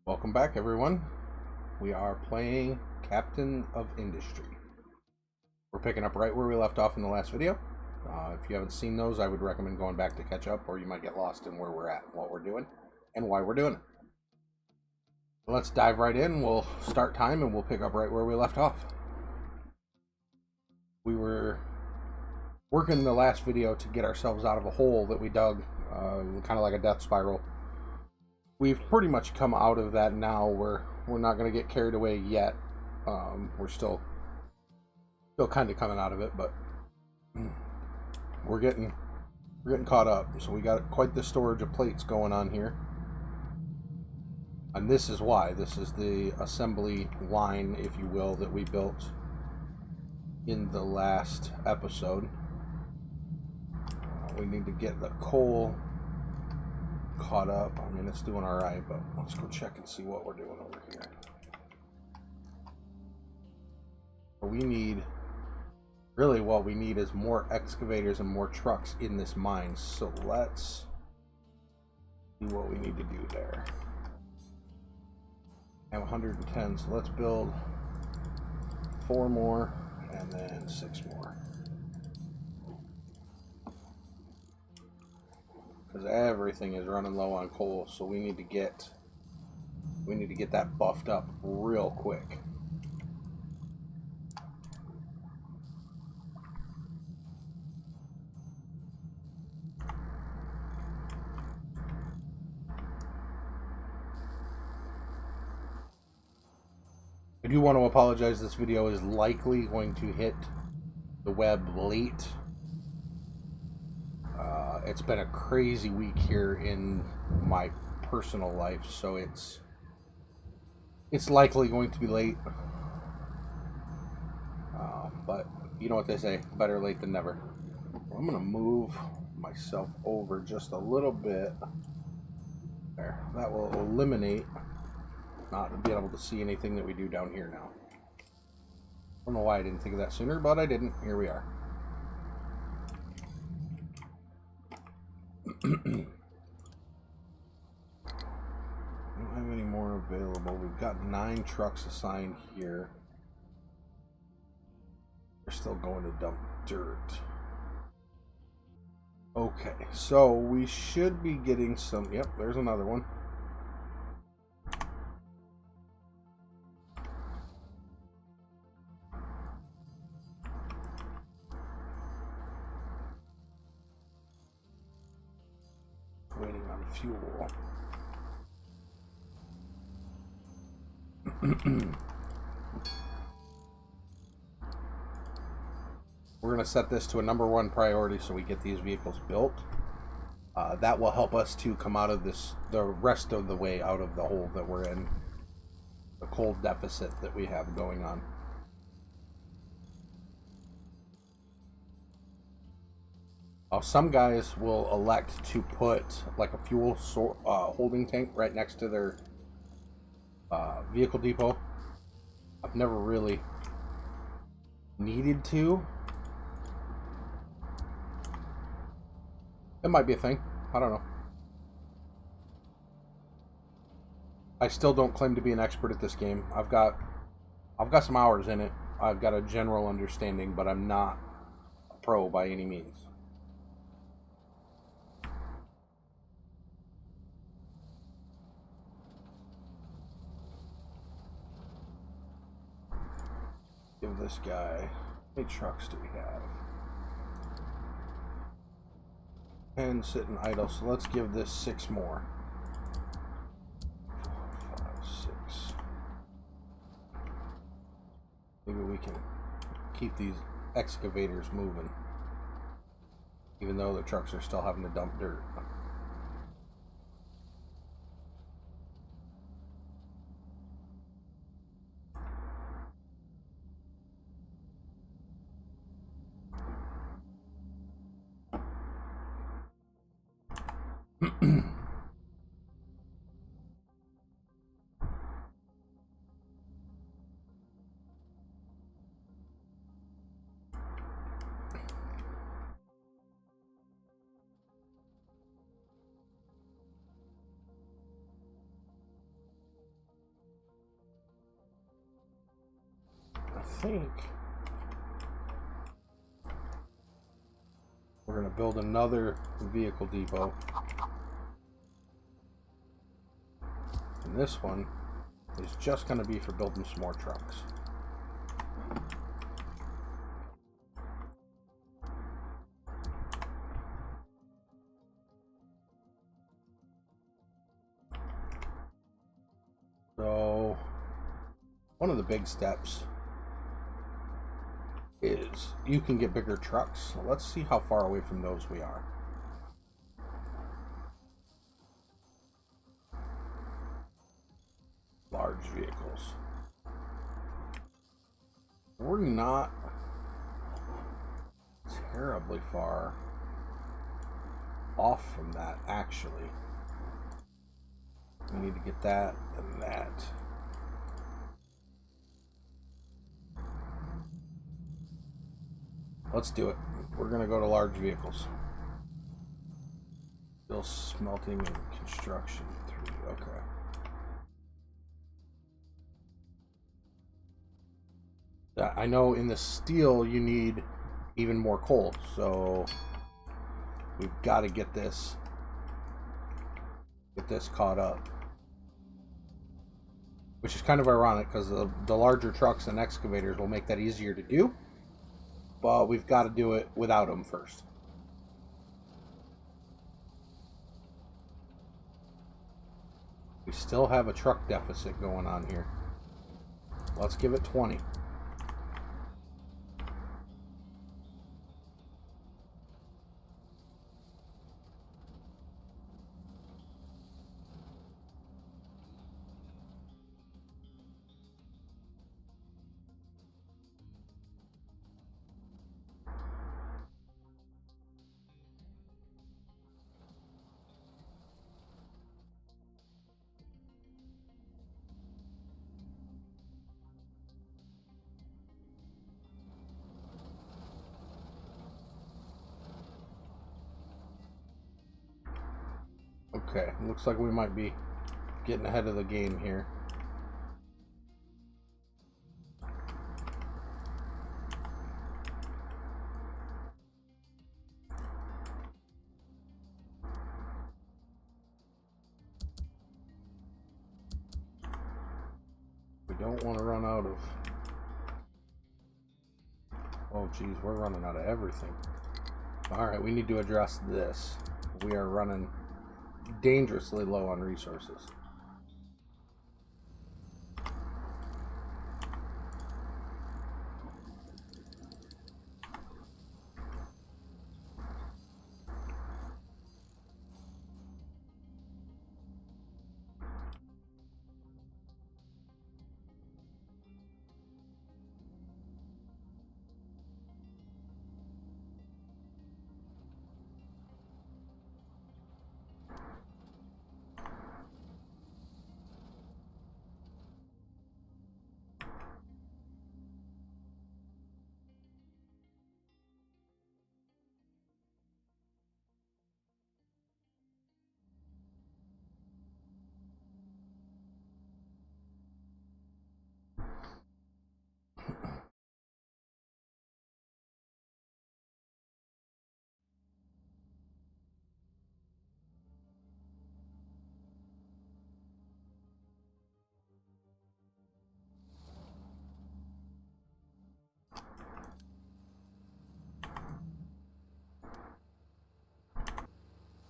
Welcome back, everyone. We are playing Captain of Industry. We're picking up right where we left off in the last video. If you haven't seen those, I would recommend going back to catch up, or you might get lost in where we're at, what we're doing, and why we're doing it. Let's dive right in. We'll start time, and we'll pick up right where we left off. We were working the last video to get ourselves out of a hole that we dug, kind of like a death spiral. We've pretty much come out of that now. We're not going to get carried away yet. We're still kind of coming out of it, but we're getting caught up. So we got quite the storage of plates going on here, and this is why. This is the assembly line, if you will, that we built in the last episode. We need to get the coal caught up. I mean, it's doing all right, but let's go check and see what we're doing over here. We need, really what we need is more excavators and more trucks in this mine. So let's see what we need to do there. I have 110, so let's build 4 more and then 6 more. Because everything is running low on coal, so we need to get that buffed up real quick. I do want to apologize. This video is likely going to hit the web late. It's been a crazy week here in my personal life, so it's likely going to be late. But you know what they say, better late than never. I'm going to move myself over just a little bit. There. That will eliminate not being able to see anything that we do down here now. I don't know why I didn't think of that sooner, but I didn't. Here we are. Don't have any more available. We've got 9 trucks assigned here. We're still going to dump dirt. Okay, so we should be getting some. Yep, there's another one. Waiting on fuel. We're going to set this to a #1 priority so we get these vehicles built. That will help us to come out of the rest of the way out of the hole that we're in, the coal deficit that we have going on. Some guys will elect to put like a fuel holding tank right next to their vehicle depot. I've never really needed to. It might be a thing. I don't know. I still don't claim to be an expert at this game. I've got some hours in it. I've got a general understanding, but I'm not a pro by any means. Give this guy, how many trucks do we have? 10 sitting idle, so let's give this 6 more. 4, 5, 6. Maybe we can keep these excavators moving, even though the trucks are still having to dump dirt. think we're going to build another vehicle depot. And this one is just going to be for building some more trucks. So, one of the big steps is you can get bigger trucks. So let's see how far away from those we are. Large vehicles. We're not terribly far off from that, actually. We need to get that and that. Let's do it. We're going to go to large vehicles. Still smelting and construction 3. Okay. I know in the steel you need even more coal, so we've got to get this caught up. Which is kind of ironic because the larger trucks and excavators will make that easier to do, but we've got to do it without them first. We still have a truck deficit going on here. Let's give it 20. Okay, looks like we might be getting ahead of the game here. We don't want to run out of... Oh geez, we're running out of everything. Alright, we need to address this. We are running dangerously low on resources.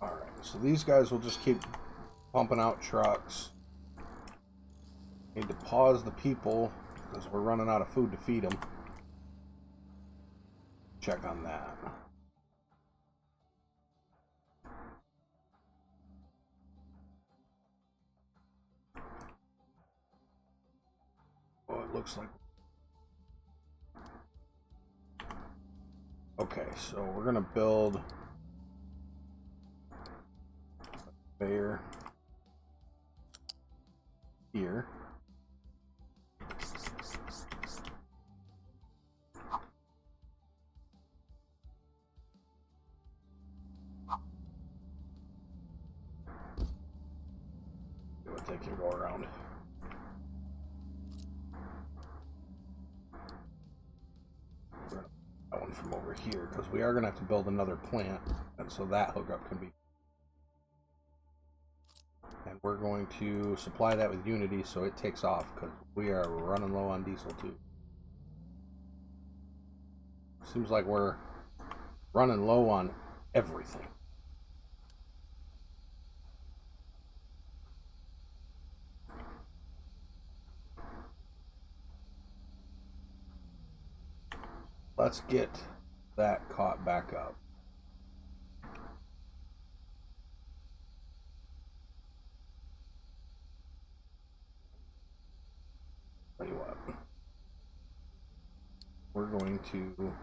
Alright, so these guys will just keep pumping out trucks. Need to pause the people because we're running out of food to feed them. Check on that. Oh, it looks like... Okay, so we're going to build a conveyor here. See what they can go around. from over here, because we are going to have to build another plant, and so that hookup can be. And we're going to supply that with Unity so it takes off, because we are running low on diesel too. Seems like we're running low on everything. Let's get that caught back up. Tell you what, we're going to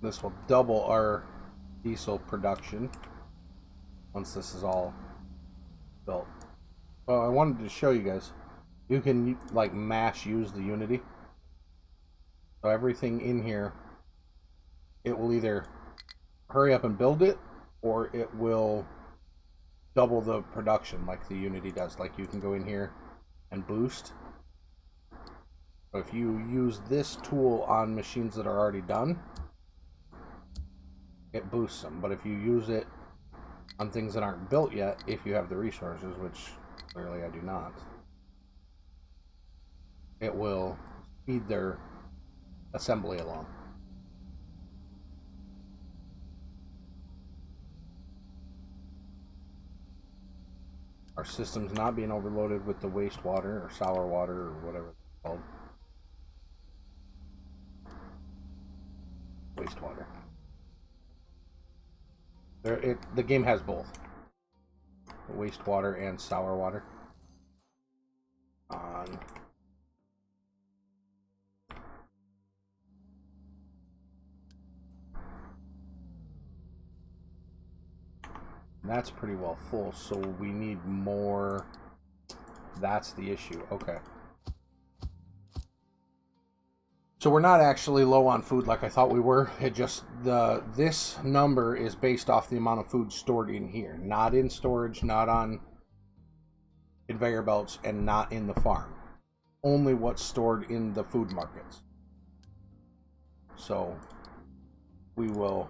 this will double our diesel production once this is all built. Well, I wanted to show you guys, you can like mash use the Unity. So everything in here, it will either hurry up and build it, or it will double the production like the Unity does. Like you can go in here and boost. So if you use this tool on machines that are already done, it boosts them. But if you use it on things that aren't built yet, if you have the resources, which clearly I do not, it will speed their assembly along. Our system's not being overloaded with the wastewater or sour water or whatever it's called. Wastewater. The game has both wastewater and sour water. On. That's pretty well full, so we need more. That's the issue. Okay. So we're not actually low on food like I thought we were. It just, this number is based off the amount of food stored in here. Not in storage, not on conveyor belts, and not in the farm. Only what's stored in the food markets. So we will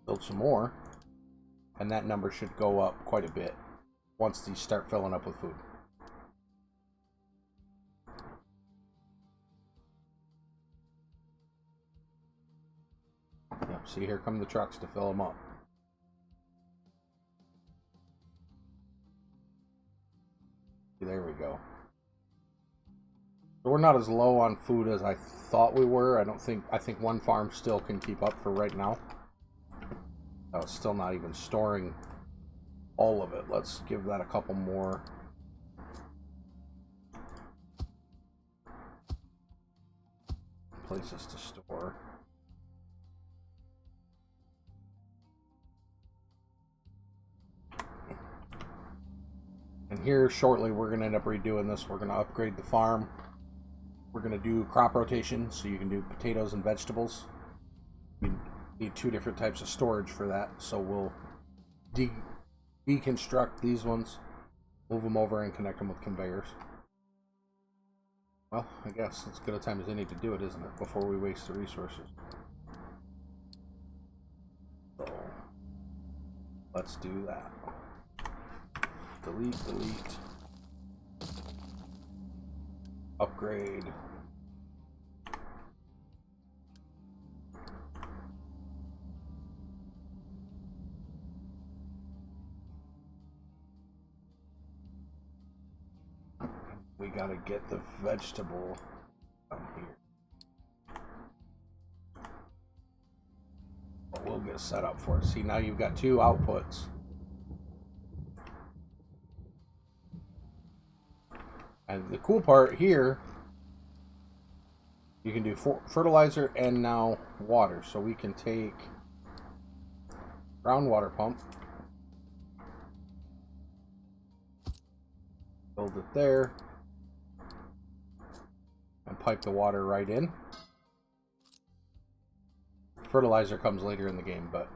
build some more, and that number should go up quite a bit once these start filling up with food. Yeah, see, here come the trucks to fill them up. There we go. So we're not as low on food as I thought we were. I think one farm still can keep up for right now. Oh, it's still not even storing all of it. Let's give that a couple more. Places to store. And here shortly we're going to end up redoing this. We're going to upgrade the farm. We're going to do crop rotation, so you can do potatoes and vegetables. We need two different types of storage for that, so we'll deconstruct these ones, move them over, and connect them with conveyors. Well, I guess it's as good a time as any to do it, isn't it, before we waste the resources. So let's do that. Delete, delete. Upgrade. We gotta get the vegetable down here. But we'll get set up for it. See, now you've got two outputs. And the cool part here, you can do fertilizer and now water. So we can take groundwater pump, build it there, and pipe the water right in. Fertilizer comes later in the game, but...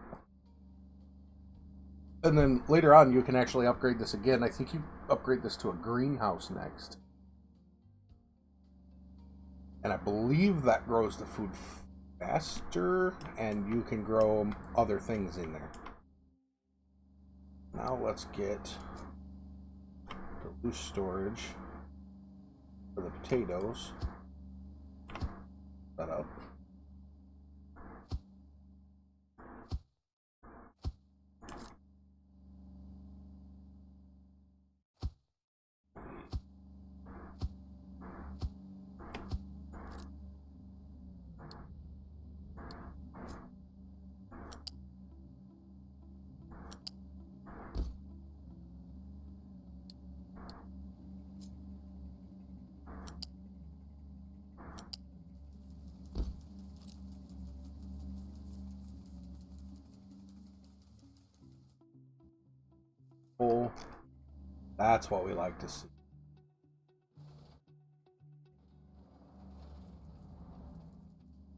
And then later on, you can actually upgrade this again. I think you upgrade this to a greenhouse next. And I believe that grows the food faster, and you can grow other things in there. Now let's get the loose storage for the potatoes set up. That's what we like to see.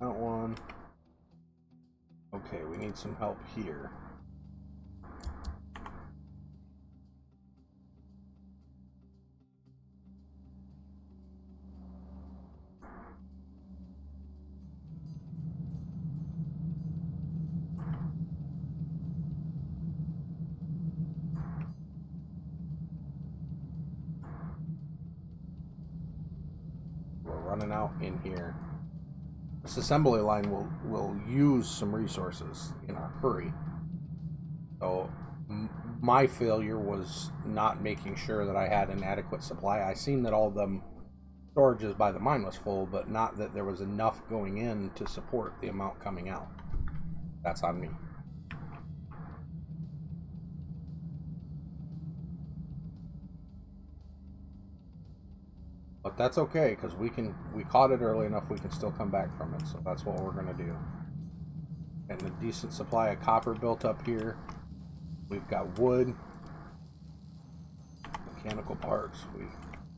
That one. Okay, we need some help here. Running out in here. This assembly line will use some resources in a hurry. So my failure was not making sure that I had an adequate supply. I seen that all of them storages by the mine was full, but not that there was enough going in to support the amount coming out. That's on me. But that's okay, because we caught it early enough, we can still come back from it, so that's what we're going to do. And a decent supply of copper built up here. We've got wood. Mechanical parts, we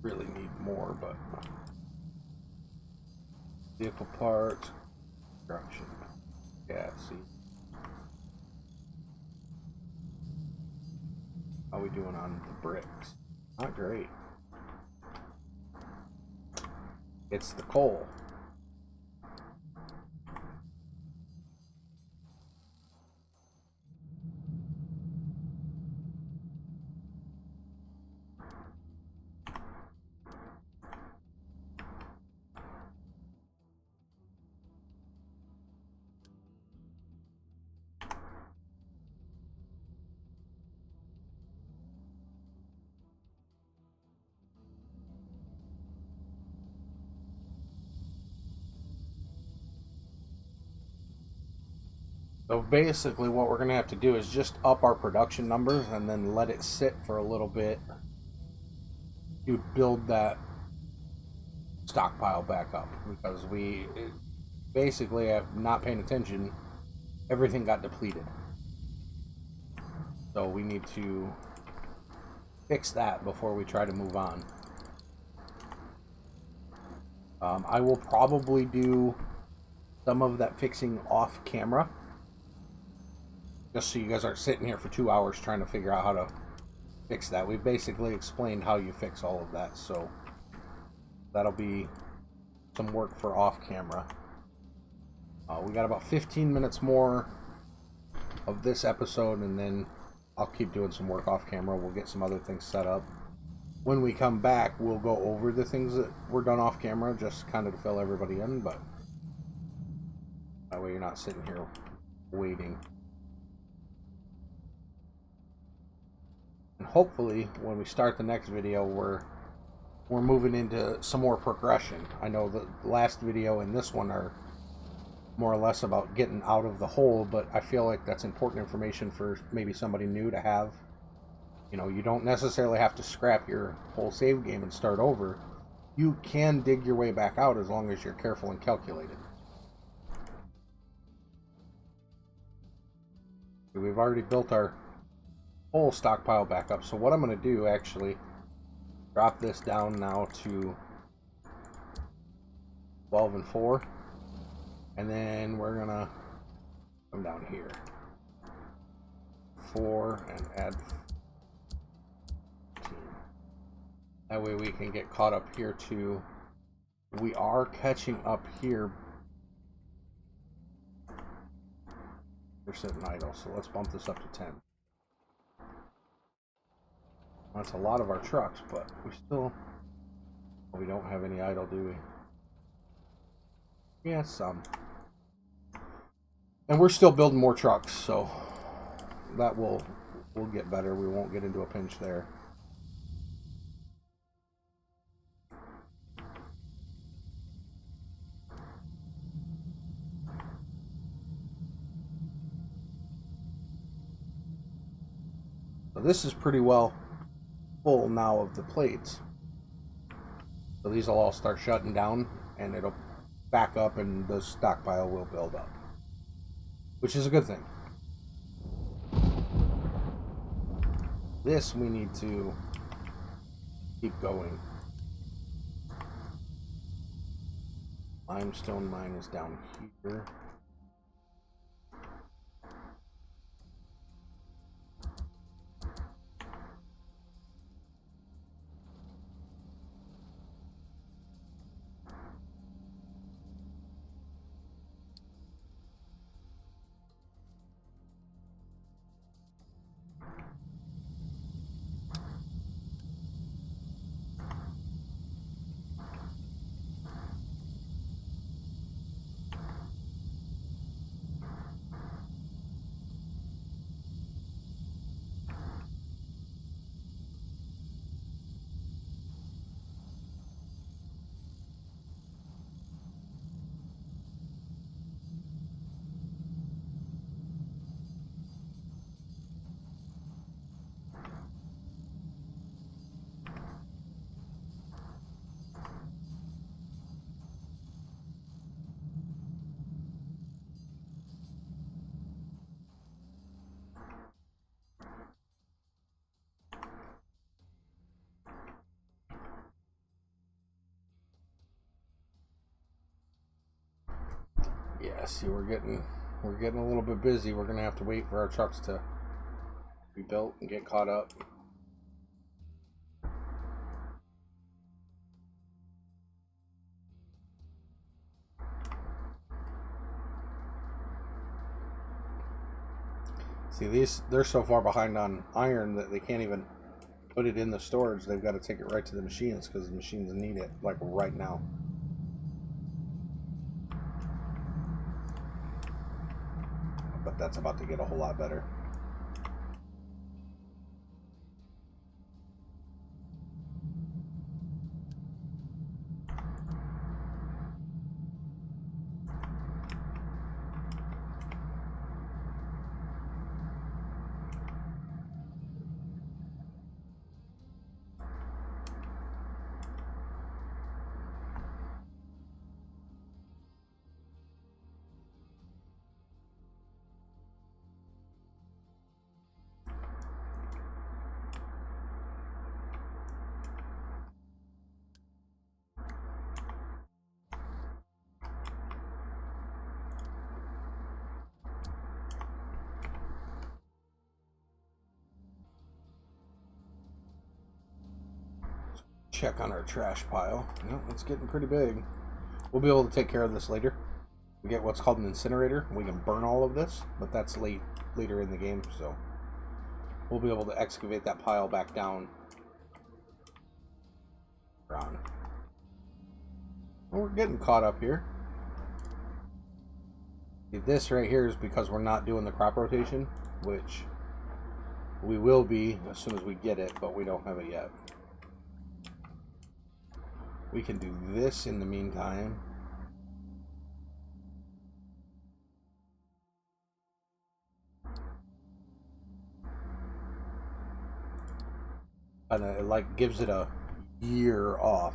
really need more, but... Vehicle parts. Construction. Yeah, see. How are we doing on the bricks? Not great. It's the coal. So basically what we're going to have to do is just up our production numbers and then let it sit for a little bit. You build that stockpile back up, because we basically have not paying attention. Everything got depleted. So we need to fix that before we try to move on. I will probably do some of that fixing off camera, just so you guys aren't sitting here for 2 hours trying to figure out how to fix that. We've basically explained how you fix all of that, so that'll be some work for off camera. We got about 15 minutes more of this episode, and then I'll keep doing some work off camera. We'll get some other things set up. When we come back, we'll go over the things that were done off camera, just kind of to fill everybody in, but that way you're not sitting here waiting. And hopefully, when we start the next video, we're moving into some more progression. I know the last video and this one are more or less about getting out of the hole, but I feel like that's important information for maybe somebody new to have. You know, you don't necessarily have to scrap your whole save game and start over. You can dig your way back out as long as you're careful and calculated. We've already built our whole stockpile back up, so what I'm going to do, actually, drop this down now to 12 and 4, and then we're going to come down here. 4 and add 15. That way we can get caught up here too. We are catching up here. We're sitting idle, so let's bump this up to 10. That's a lot of our trucks, but we don't have any idle, do we? Yeah, some. And we're still building more trucks, so that will get better. We won't get into a pinch there. So this is pretty well full now of the plates. So these will all start shutting down and it'll back up and the stockpile will build up, which is a good thing. This we need to keep going. Limestone mine is down here. Yeah, see, we're getting a little bit busy. We're gonna have to wait for our trucks to be built and get caught up. See, they're so far behind on iron that they can't even put it in the storage. They've got to take it right to the machines because the machines need it like right now. But that's about to get a whole lot better. Check on our trash pile. Yep, it's getting pretty big. We'll be able to take care of this later. We get what's called an incinerator. We can burn all of this, but that's later in the game, so we'll be able to excavate that pile back down. Well, we're getting caught up here. This right here is because we're not doing the crop rotation, which we will be as soon as we get it, but we don't have it yet. We can do this in the meantime. And it like gives it a year off.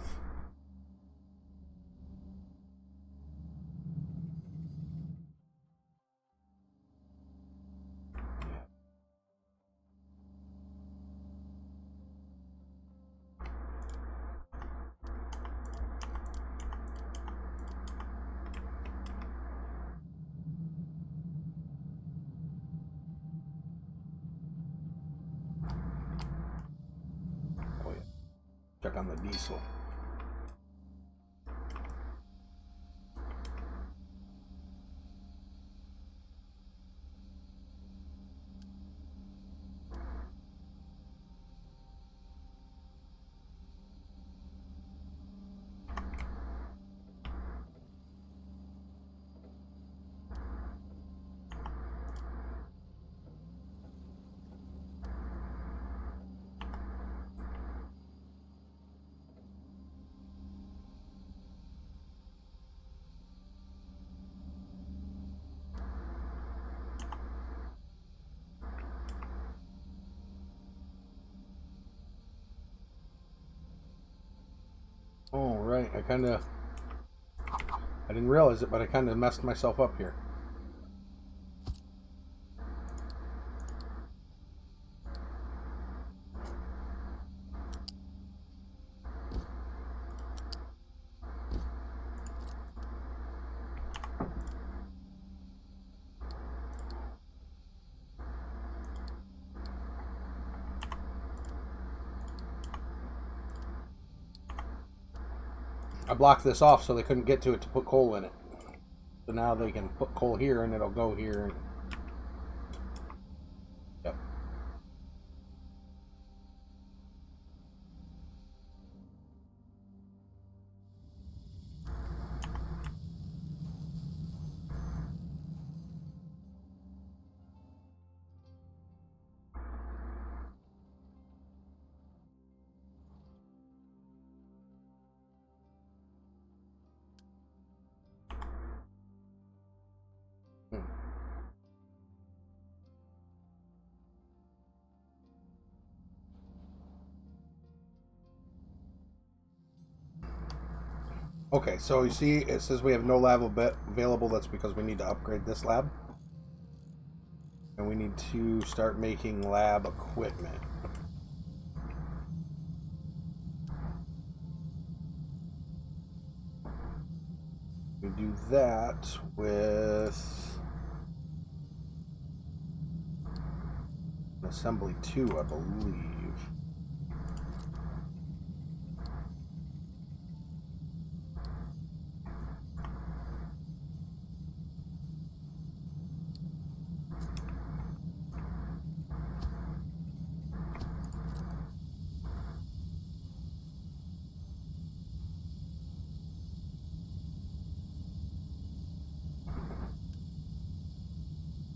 Oh yeah. Check on the diesel. Oh, right. I didn't realize it, but I kind of messed myself up here. I blocked this off so they couldn't get to it to put coal in it. So now they can put coal here and it'll go here. Yep. Okay, so you see it says we have no lab available. That's because we need to upgrade this lab. And we need to start making lab equipment. We do that with assembly 2, I believe.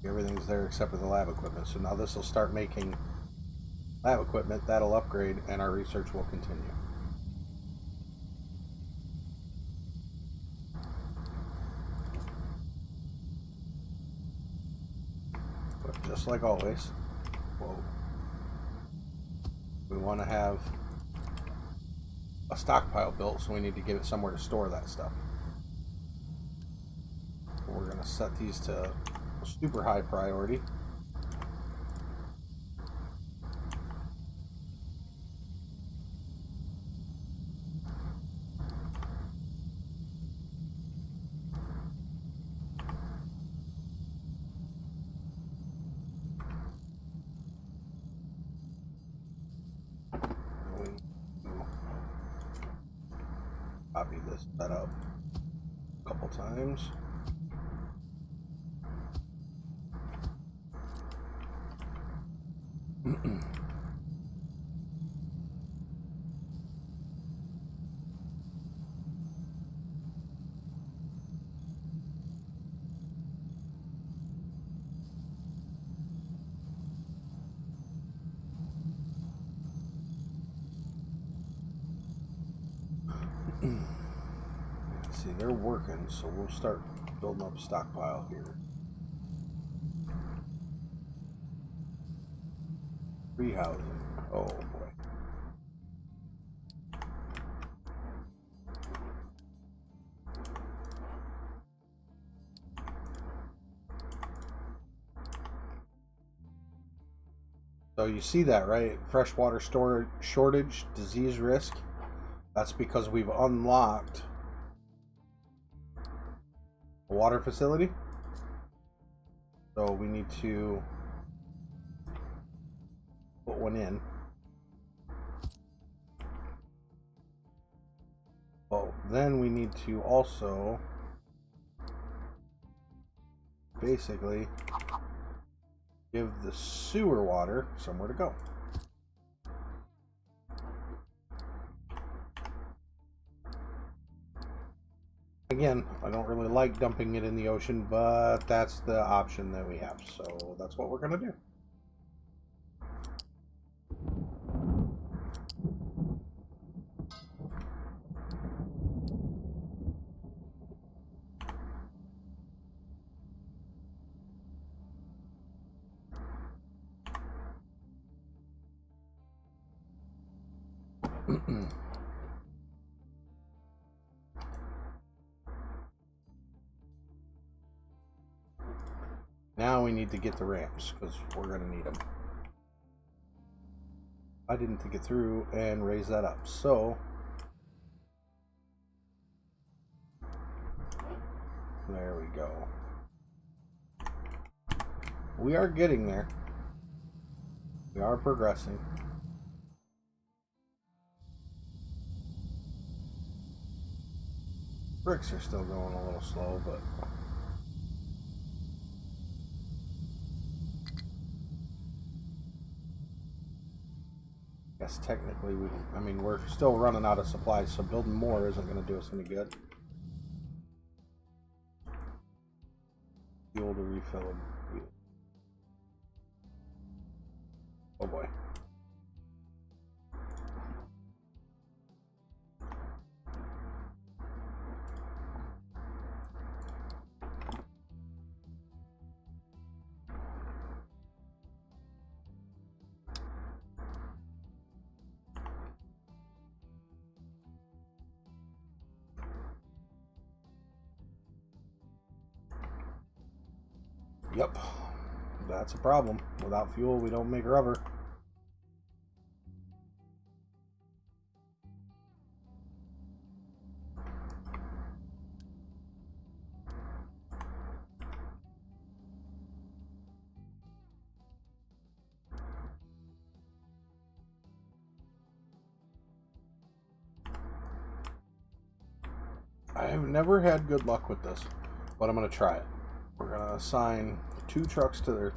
Everything's there except for the lab equipment. So now this will start making lab equipment. That'll upgrade and our research will continue. But just like always, whoa, we want to have a stockpile built, so we need to give it somewhere to store that stuff. We're going to set these to super high priority. Copy this setup a couple times. See, they're working, so we'll start building up a stockpile here. Free housing. Oh boy. So you see that, right? Freshwater storage shortage, disease risk. That's because we've unlocked a water facility. So we need to put one in. Well, then we need to also basically give the sewer water somewhere to go. Again, I don't really like dumping it in the ocean, but that's the option that we have, so that's what we're going to do. Now we need to get the ramps, because we're going to need them. I didn't think it through and raise that up, so there we go. We are getting there. We are progressing. Bricks are still going a little slow, but I guess technically we're still running out of supplies, so building more isn't going to do us any good. Fuel to refill them. Oh boy. Yep, that's a problem. Without fuel, we don't make rubber. I've never had good luck with this, but I'm going to try it. We're going to assign 3 trucks to this.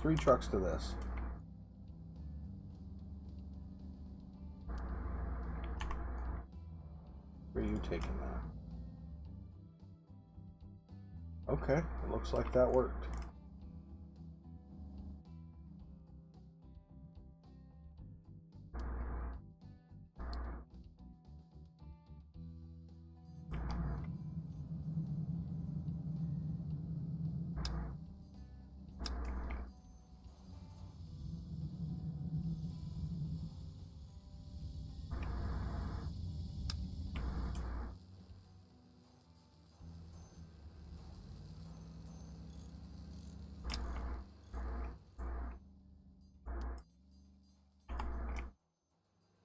Where are you taking that? Okay, it looks like that worked.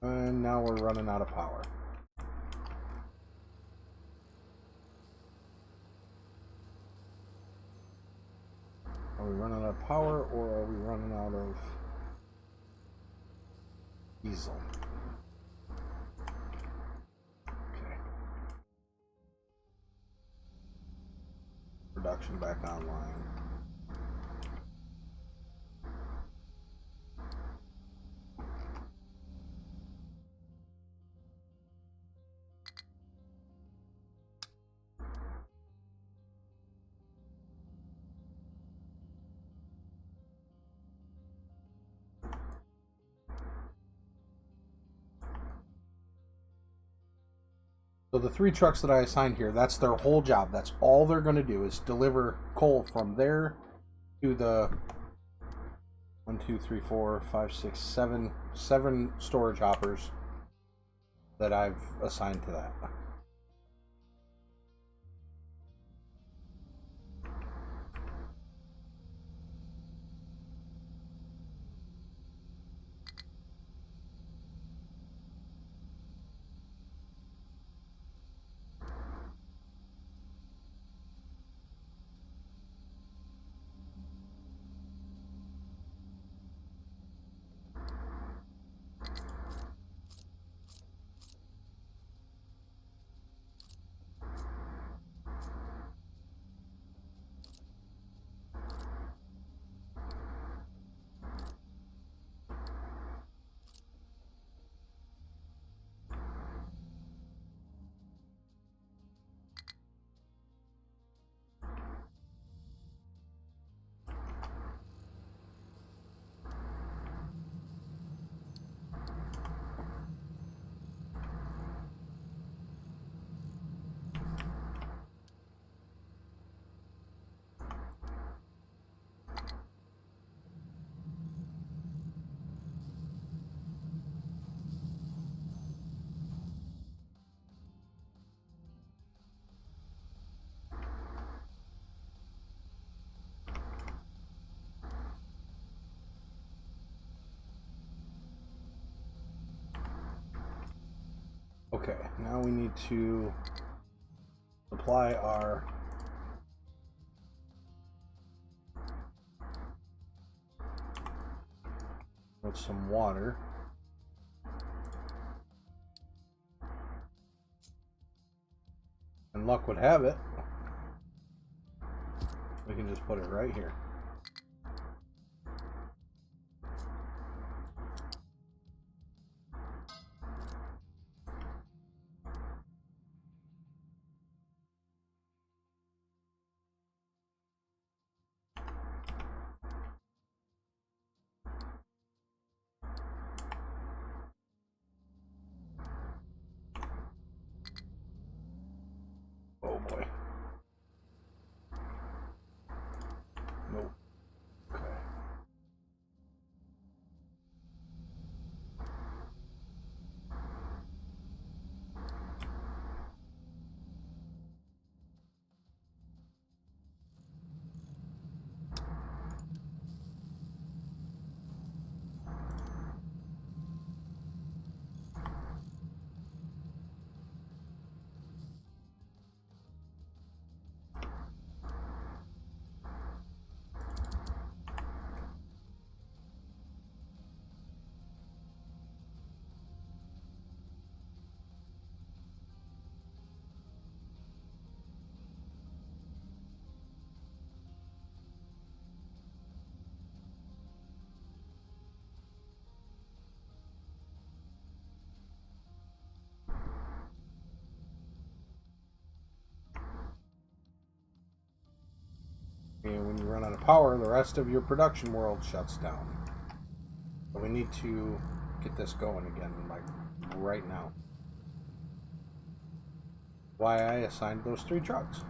And now we're running out of power. Are we running out of power, or are we running out of diesel? Okay. Production back online. So the 3 trucks that I assigned here, that's their whole job. That's all they're going to do is deliver coal from there to the 1, 2, 3, 4, 5, 6, 7 storage hoppers that I've assigned to that. Okay, now we need to supply our with some water. And luck would have it, we can just put it right here. Oh boy. Nope. Okay. And when you run out of power, the rest of your production world shuts down. So we need to get this going again, like right now. Why I assigned those 3 trucks.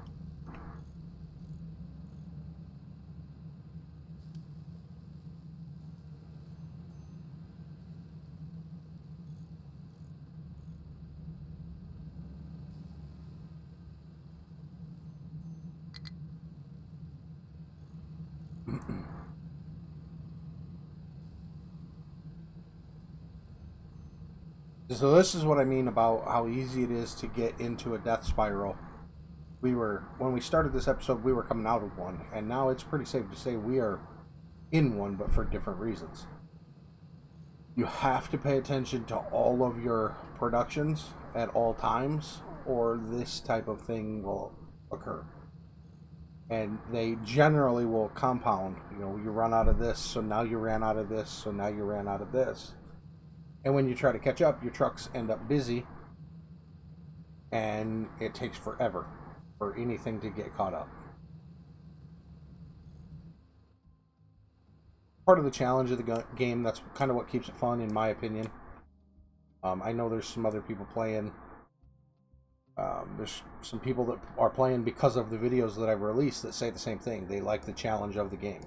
So this is what I mean about how easy it is to get into a death spiral. When we started this episode, we were coming out of one, and now it's pretty safe to say we are in one, but for different reasons. You have to pay attention to all of your productions at all times, or this type of thing will occur. And they generally will compound. You know, you run out of this, so now you ran out of this, so now you ran out of this. And when you try to catch up, your trucks end up busy, and it takes forever for anything to get caught up. Part of the challenge of the game, that's kind of what keeps it fun, in my opinion. I know there's some other people playing. There's some people that are playing because of the videos that I've released that say the same thing. They like the challenge of the game.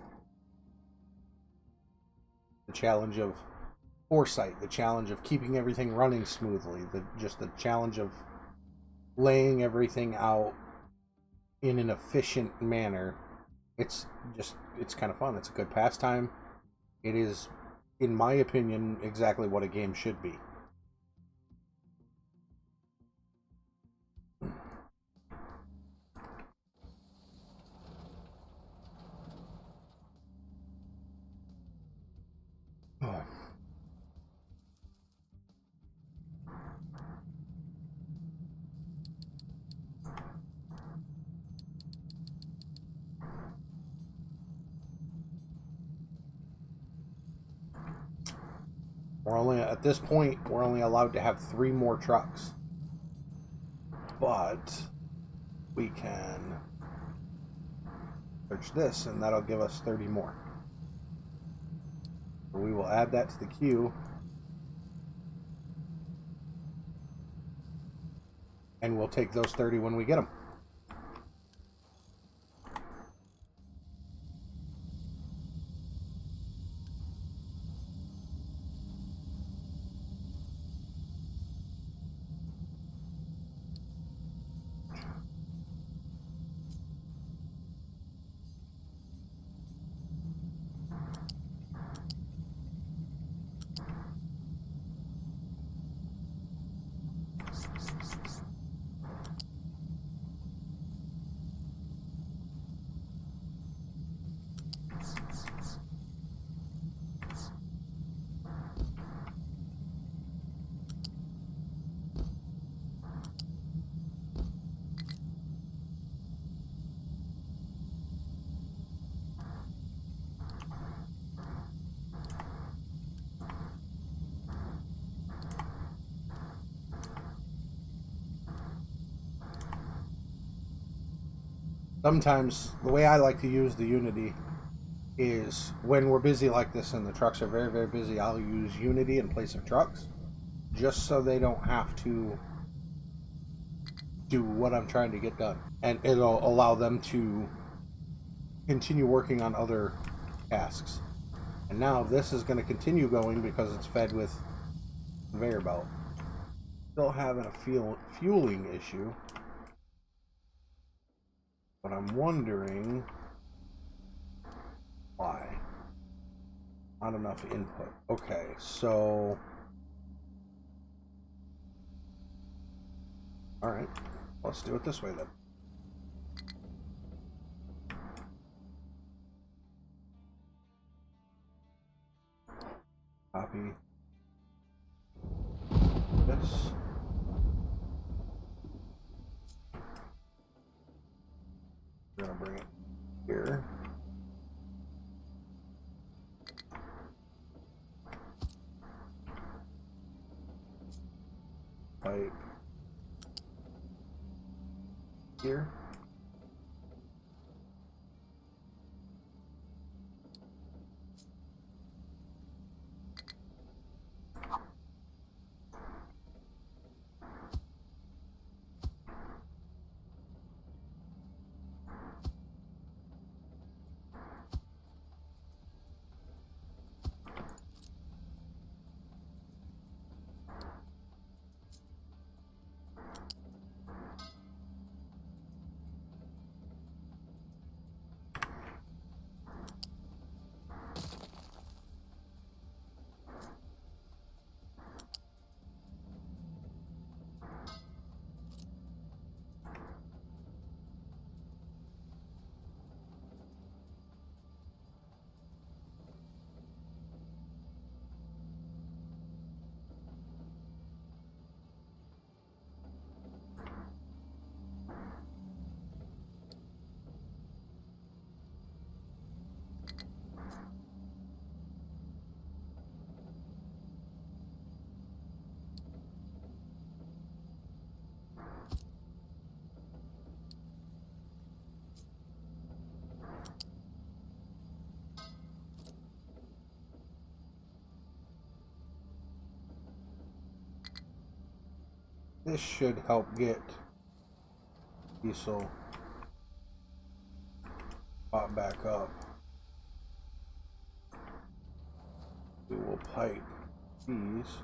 The challenge of foresight, the challenge of keeping everything running smoothly, just the challenge of laying everything out in an efficient manner. It's kind of fun. It's a good pastime. It is, in my opinion, exactly what a game should be. At this point, we're only allowed to have 3 more trucks. But we can search this, and that'll give us 30 more. So we will add that to the queue. And we'll take those 30 when we get them. sometimes the way I like to use the Unity is when we're busy like this and the trucks are very, very busy, I'll use Unity in place of trucks just so they don't have to do what I'm trying to get done. And it'll allow them to continue working on other tasks. And now this is going to continue going because it's fed with conveyor belt. Still having a fueling issue. But I'm wondering why. Not enough input. Okay, so... Alright, let's do it this way then. Copy this. We're gonna bring it here. Pipe here. This should help get diesel pop back up. We will pipe these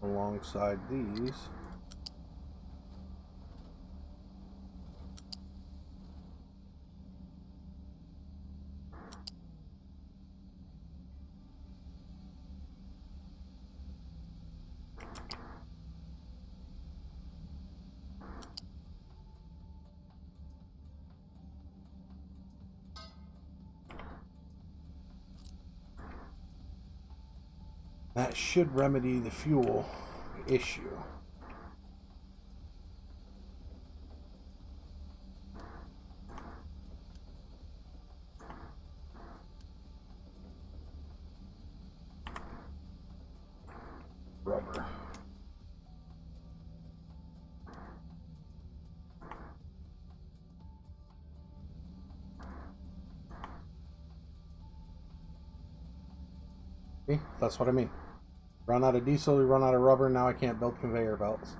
alongside these. That should remedy the fuel issue. Rubber. See, that's what I mean. Run out of diesel, we run out of rubber, now I can't build conveyor belts.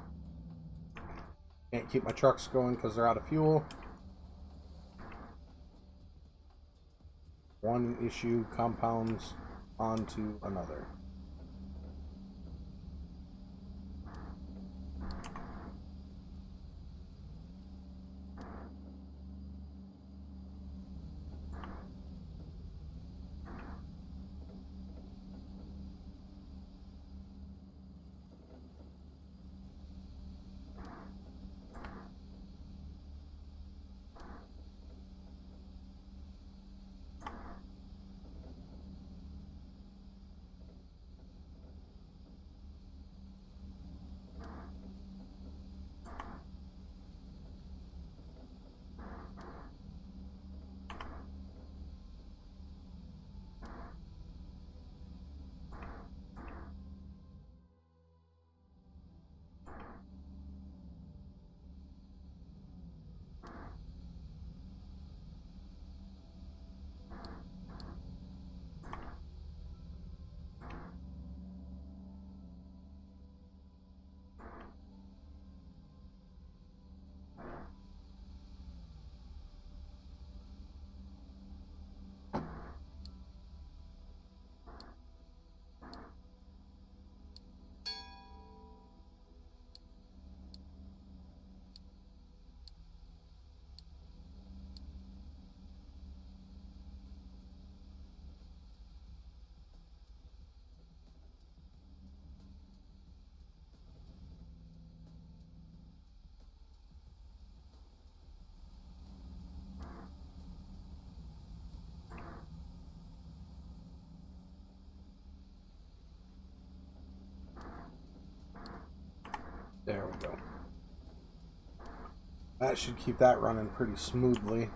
Can't keep my trucks going because they're out of fuel. One issue compounds onto another. There we go. That should keep that running pretty smoothly.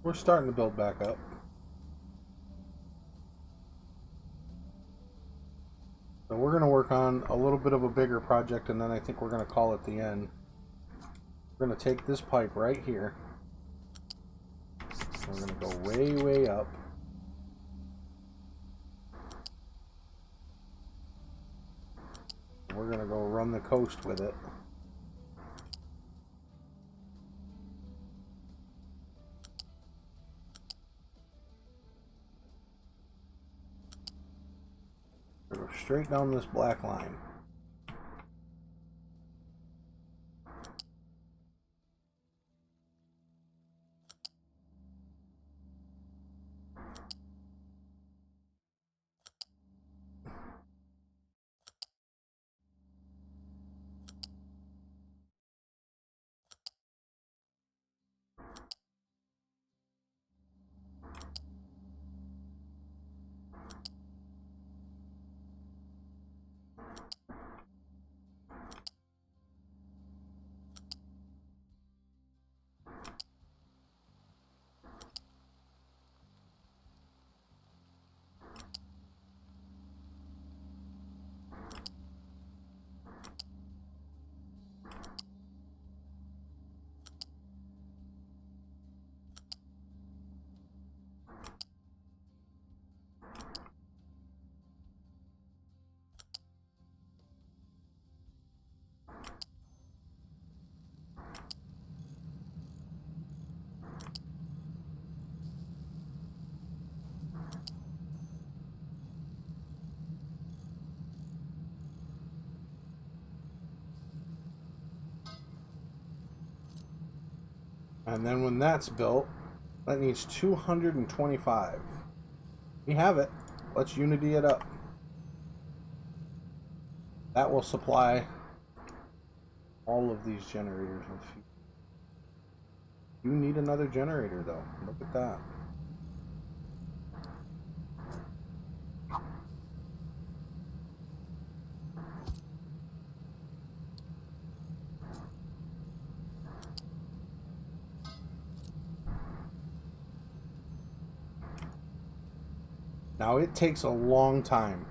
We're starting to build back up. So we're going to work on a little bit of a bigger project, and then I think we're going to call it the end. We're going to take this pipe right here. We're going to go way, way up. We're going to go run the coast with it. Go straight down this black line. And then when that's built, that needs 225. We have it. Let's unity it up. That will supply all of these generators with fuel. You need another generator though. Look at that. Now it takes a long time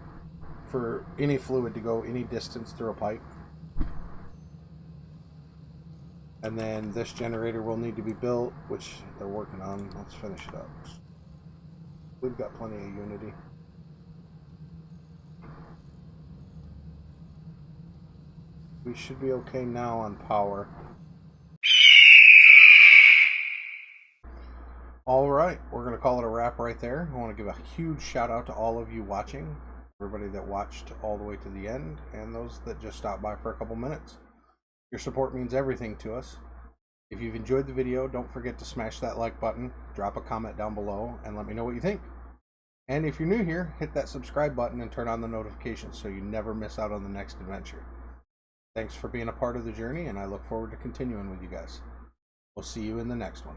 for any fluid to go any distance through a pipe. And then this generator will need to be built, which they're working on. Let's finish it up. We've got plenty of unity. We should be okay now on power. Alright, we're going to call it a wrap right there. I want to give a huge shout out to all of you watching, everybody that watched all the way to the end, and those that just stopped by for a couple minutes. Your support means everything to us. If you've enjoyed the video, don't forget to smash that like button, drop a comment down below, and let me know what you think. And if you're new here, hit that subscribe button and turn on the notifications so you never miss out on the next adventure. Thanks for being a part of the journey, and I look forward to continuing with you guys. We'll see you in the next one.